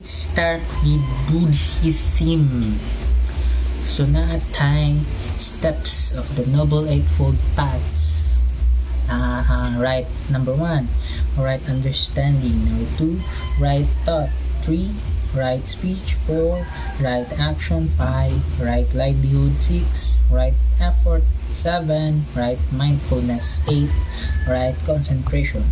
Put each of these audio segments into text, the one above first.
Start with Buddhism. Sunatay steps of the Noble Eightfold Paths. Right number 1, right understanding. Number 2, right thought. 3, right speech. 4, right action. 5, right livelihood. 6, right effort. 7, right mindfulness. 8, right concentration.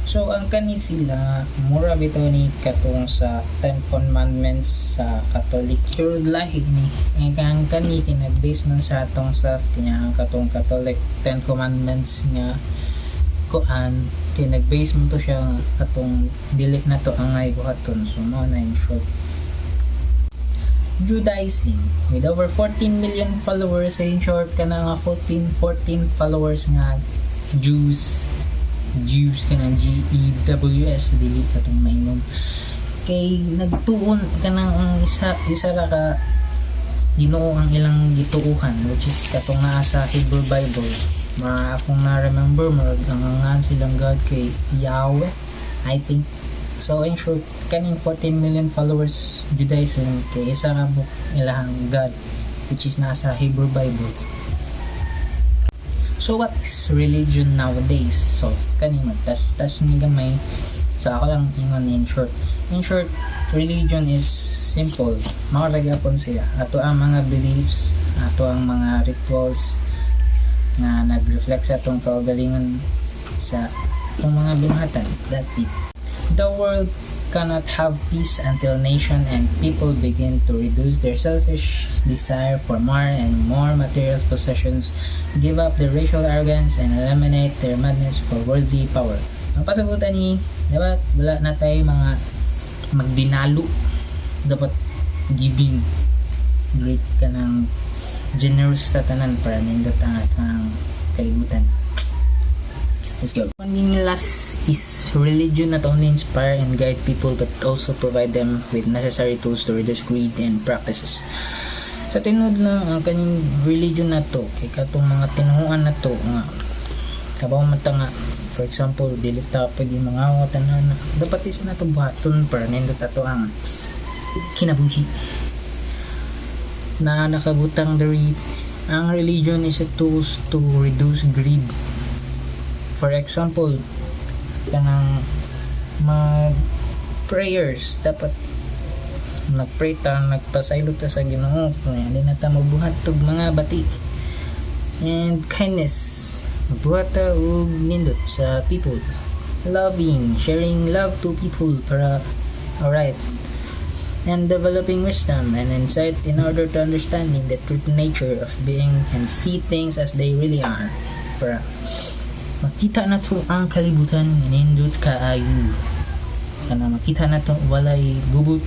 So ang kani sila mura bito ni katong sa 10 commandments sa Catholic Church lahi ni ang kani kinag-base man sa atong sa kanya ang katong Catholic 10 commandments nga kuan kinag-base mo to siya katong dili na to ang ay buhaton. So mo na in short. Judaism with over 14 million followers, in short kana nga 14 followers nga Jews ka ng G-E-W-S dili ka itong mainom kay nagtuon ka ng ang isa ra ka Ginoo ang ilang gituuhan, which is katong naa sa Hebrew Bible. Akong na-remember magangangan silang God kay Yahweh, I think. So in short, kaning 14 million followers Judaism kay isa ra book ilahang God, which is nasa Hebrew Bible. So what is religion nowadays? So kanina tas ni gamay. So ako lang ingon in short. In short, religion is simple. Makaragapon siya. Ato ang mga beliefs, ato ang mga rituals nga nag-reflect sa atong kaugalingon sa atong mga binhatan. That's it. The world cannot have peace until nation and people begin to reduce their selfish desire for more and more material possessions, give up their racial arrogance, and eliminate their madness for worldly power. Ang pasabutan ni, dapat wala na tayo mga magdinalo. Dapat giving, great ka ng generous tatanan para nindot ang atang kalibutan. Let's go. One last is religion not only inspire and guide people but also provide them with necessary tools to reduce greed and practices. Sa tinod lang ang kaning religion na to kay katong mga tinuhuan na to nga kabaw mata nga for example dili ta pwede mga tanan na dapat isa na to buhaton para nindot ato ang kinabuhi na nakabutang diri. Ang religion is a tools to reduce greed. For example, kanang mag prayers dapat nagpray ta, nagpasaylo ta sa Ginoo kaya di na ta mabuhat og mga bati. And kindness, magbuhat ta og nindot sa people. Loving, sharing love to people para alright. And developing wisdom and insight in order to understanding the true nature of being and see things as they really are. Para makita na to ang kalibutan nindot kaayo. Sana makita na to walay gubot